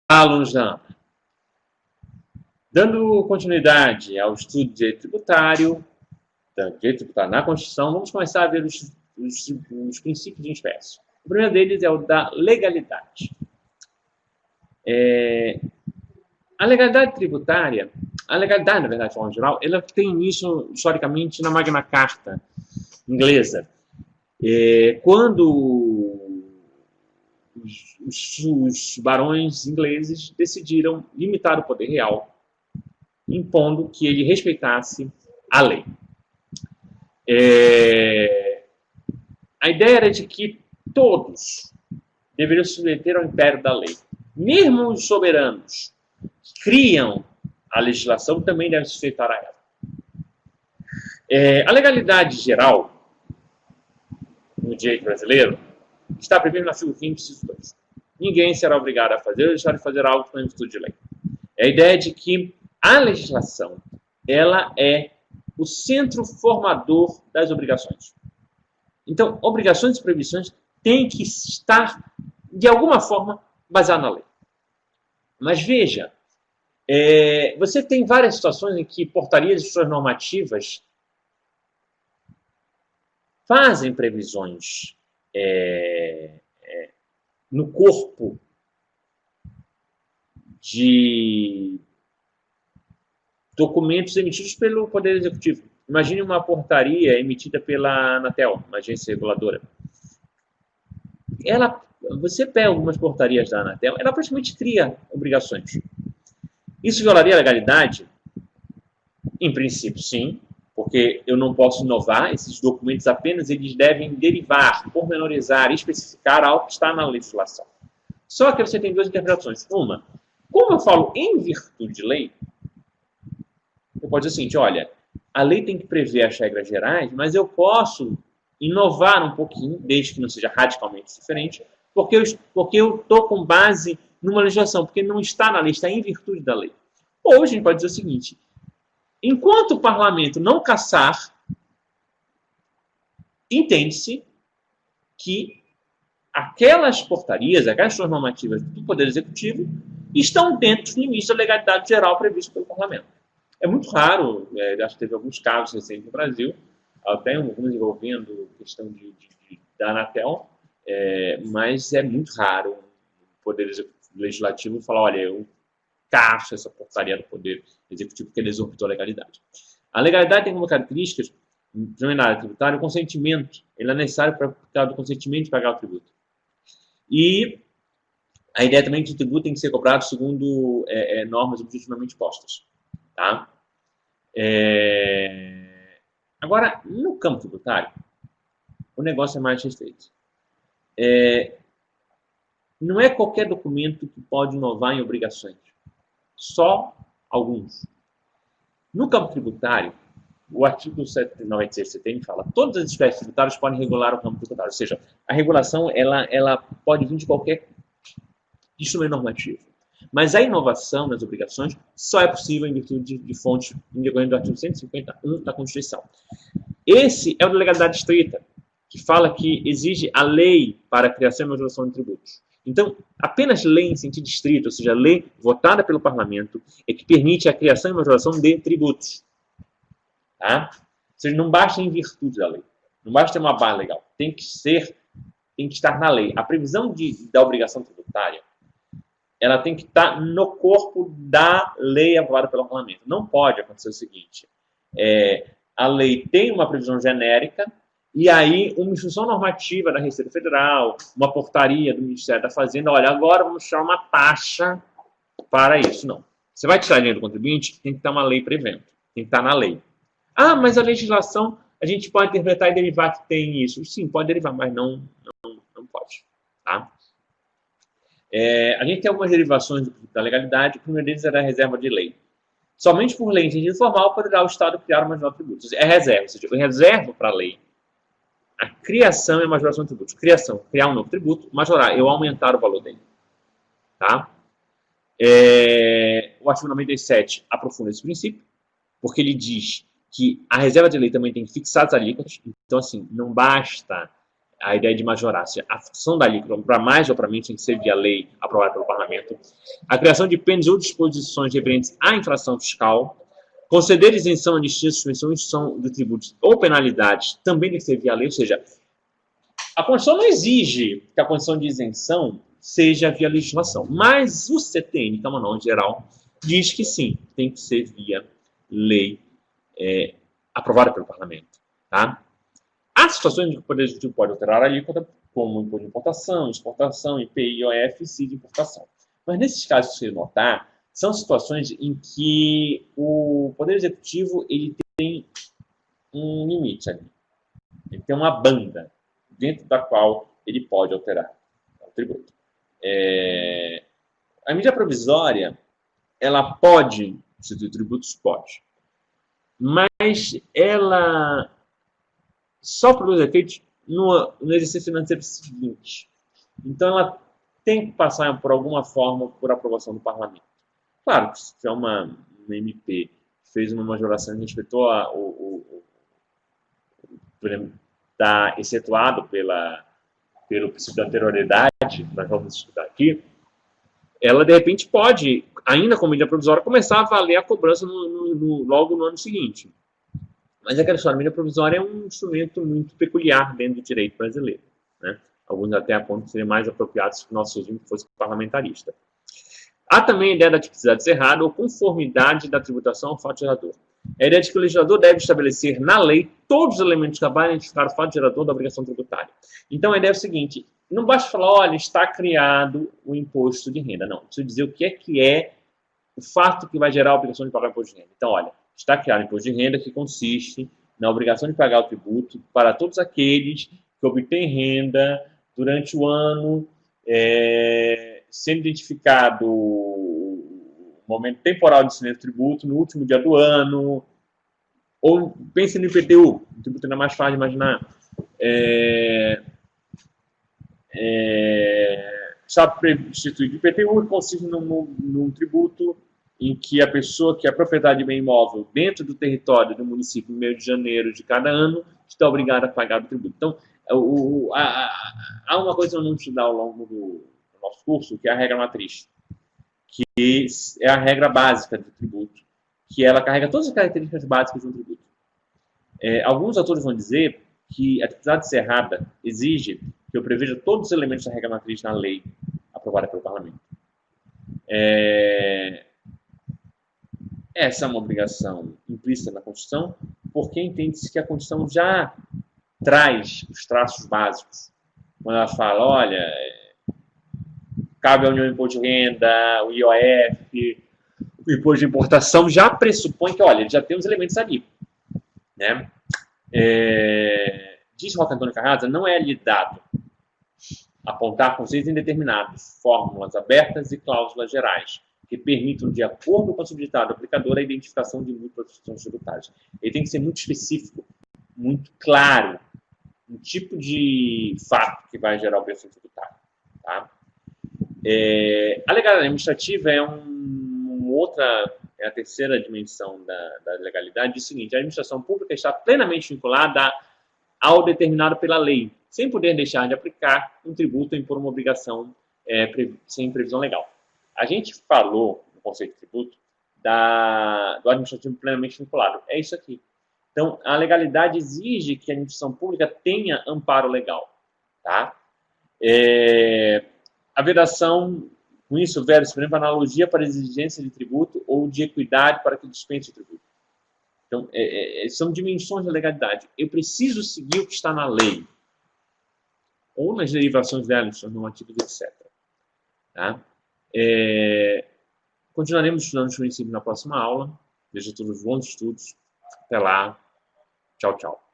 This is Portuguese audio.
Alunos da AMA. Dando continuidade ao estudo de direito tributário na Constituição, vamos começar a ver os princípios de espécie. O primeiro deles é o da legalidade. A legalidade tributária, a legalidade, na verdade, de forma geral, ela tem início, historicamente, na Magna Carta inglesa. Quando os barões ingleses decidiram limitar o poder real, impondo que ele respeitasse a lei. A ideia era de que todos deveriam se submeter ao império da lei. Mesmo os soberanos que criam a legislação também devem se sujeitar a ela. A legalidade geral no direito brasileiro está previsto no artigo 5º, inciso 2. Ninguém será obrigado a fazer ou deixar de fazer algo em virtude de lei. É a ideia de que a legislação ela é o centro formador das obrigações. Então, obrigações e proibições têm que estar, de alguma forma, baseadas na lei. Mas veja, você tem várias situações em que portarias e suas normativas fazem previsões no corpo de documentos emitidos pelo Poder Executivo. Imagine uma portaria emitida pela Anatel, uma agência reguladora. Você pega algumas portarias da Anatel, ela praticamente cria obrigações. Isso violaria a legalidade? Em princípio, sim, porque eu não posso inovar, esses documentos apenas eles devem derivar, pormenorizar, especificar algo que está na legislação. Só que você tem duas interpretações. Uma, como eu falo em virtude de lei, eu posso dizer o seguinte, olha, a lei tem que prever as regras gerais, mas eu posso inovar um pouquinho, desde que não seja radicalmente diferente, porque eu estou com base numa legislação, porque não está na lei, está em virtude da lei. Ou a gente pode dizer o seguinte, enquanto o parlamento não cassar, entende-se que aquelas portarias, aquelas normativas do Poder Executivo estão dentro dos limites da legalidade geral prevista pelo parlamento. É muito raro, acho que teve alguns casos recentes no Brasil, até alguns envolvendo questão da Anatel, mas é muito raro o Poder Legislativo falar, olha, eu caço essa portaria do Poder Executivo porque ele exorbitou a legalidade. A legalidade tem como características, na área tributária, o consentimento. Ele é necessário para o consentimento de pagar o tributo. E a ideia também é que o tributo tem que ser cobrado segundo normas objetivamente postas. Tá? Agora, no campo tributário, o negócio é mais restrito. Não é qualquer documento que pode inovar em obrigações. Só alguns. No campo tributário, o artigo 96 CTM fala que todas as espécies tributárias podem regular o campo tributário. Ou seja, a regulação ela pode vir de qualquer instrumento normativo. Mas a inovação nas obrigações só é possível em virtude de fontes em decorrência do artigo 151 da Constituição. Esse é o da legalidade estrita, que fala que exige a lei para a criação e majoração de tributos. Então, apenas lei em sentido estrito, ou seja, lei votada pelo parlamento, é que permite a criação e majoração de tributos. Tá? Ou seja, não basta em virtude da lei. Não basta ter uma base legal. Tem que estar na lei. A previsão da obrigação tributária ela tem que estar no corpo da lei aprovada pelo parlamento. Não pode acontecer o seguinte, a lei tem uma previsão genérica e aí uma instrução normativa da Receita Federal, uma portaria do Ministério da Fazenda, olha, agora vamos tirar uma taxa para isso. Não. Você vai tirar dinheiro do contribuinte, tem que estar uma lei prevendo, tem que estar na lei. Ah, mas a legislação, a gente pode interpretar e derivar que tem isso. Sim, pode derivar, mas não pode. Tá? A gente tem algumas derivações da legalidade, o primeiro deles era a reserva de lei. Somente por lei em sentido formal poderá o Estado criar uma majoração de tributos. É reserva, ou seja, eu reservo para a lei a criação e a majoração de tributos. Criação, criar um novo tributo, majorar, eu aumentar o valor dele. Tá? O artigo 97 aprofunda esse princípio, porque ele diz que a reserva de lei também tem que fixar as alíquotas. Então, assim, não basta a ideia de majorar-se a fixação da alíquota para mais ou para menos tem que ser via lei aprovada pelo Parlamento, a criação de penas ou disposições referentes à infração fiscal, conceder isenção, anistia, suspensão e extinção de tributos ou penalidades também tem que ser via lei, ou seja, a Constituição não exige que a condição de isenção seja via legislação, mas o CTN, que é uma norma geral, diz que sim, tem que ser via lei aprovada pelo Parlamento. Tá? Há situações em que o Poder Executivo pode alterar a alíquota, como imposto de importação, exportação, IPI, IOF e CID de importação. Mas nesses casos que você notar, são situações em que o Poder Executivo ele tem um limite ali. Ele tem uma banda dentro da qual ele pode alterar o tributo. A medida provisória, ela pode instituir tributos? Pode. Mas ela só produz efeitos no exercício financeiro seguinte. Então, ela tem que passar, por alguma forma, por aprovação do parlamento. Claro que se tiver uma MP que fez uma majoração e respeitou está excetuado pelo princípio da anterioridade, nós vamos estudar aqui, ela, de repente, pode, ainda com medida provisória, começar a valer a cobrança logo no ano seguinte. Mas aquela história, a medida provisória é um instrumento muito peculiar dentro do direito brasileiro. Né? Alguns até apontam que seria mais apropriado se o nosso regime fosse parlamentarista. Há também a ideia da tipicidade cerrada ou conformidade da tributação ao fato gerador. A ideia de que o legislador deve estabelecer na lei todos os elementos capazes de identificar o fato gerador da obrigação tributária. Então, a ideia é o seguinte, não basta falar, olha, está criado o imposto de renda. Não, preciso dizer o que é o fato que vai gerar a obrigação de pagar o imposto de renda. Então, olha, está criado o imposto de renda que consiste na obrigação de pagar o tributo para todos aqueles que obtêm renda durante o ano, sendo identificado o momento temporal de incidência do tributo no último dia do ano, ou pense no IPTU, o tributo ainda mais fácil de imaginar. Está instituído o IPTU, que consiste num tributo em que a pessoa que é proprietária de bem imóvel dentro do território do município no mês de janeiro de cada ano está obrigada a pagar o tributo. Então, há uma coisa que eu não estudar ao longo do nosso curso, que é a regra matriz, que é a regra básica do tributo, que ela carrega todas as características básicas de um tributo. Alguns autores vão dizer que a tipicidade cerrada exige que eu preveja todos os elementos da regra matriz na lei aprovada pelo Parlamento. Essa é uma obrigação implícita na Constituição, porque entende-se que a Constituição já traz os traços básicos. Quando ela fala, olha, cabe à União o imposto de renda, o IOF, o imposto de importação, já pressupõe que, olha, já tem os elementos ali. Né? Diz Roque Antônio Carrasa, não é lhe dado apontar conceitos indeterminados, fórmulas abertas e cláusulas gerais, que permitam, de acordo com a subditada aplicadora, a identificação de múltiplas instituições tributárias. Ele tem que ser muito específico, muito claro, um tipo de fato que vai gerar obrigação tributária. Tá? A legalidade administrativa é a terceira dimensão da legalidade, diz o seguinte, a administração pública está plenamente vinculada ao determinado pela lei, sem poder deixar de aplicar um tributo ou impor uma obrigação sem previsão legal. A gente falou no conceito de tributo do administrativo plenamente vinculado. É isso aqui. Então, a legalidade exige que a administração pública tenha amparo legal. Tá? A vedação, com isso, veda-se, por exemplo, analogia para exigência de tributo ou de equidade para que dispense o tributo. Então, são dimensões da legalidade. Eu preciso seguir o que está na lei, ou nas derivações dela, nos normativos, etc. Tá? Continuaremos estudando os princípios na próxima aula. Desejo a todos bons estudos. Até lá. Tchau, tchau.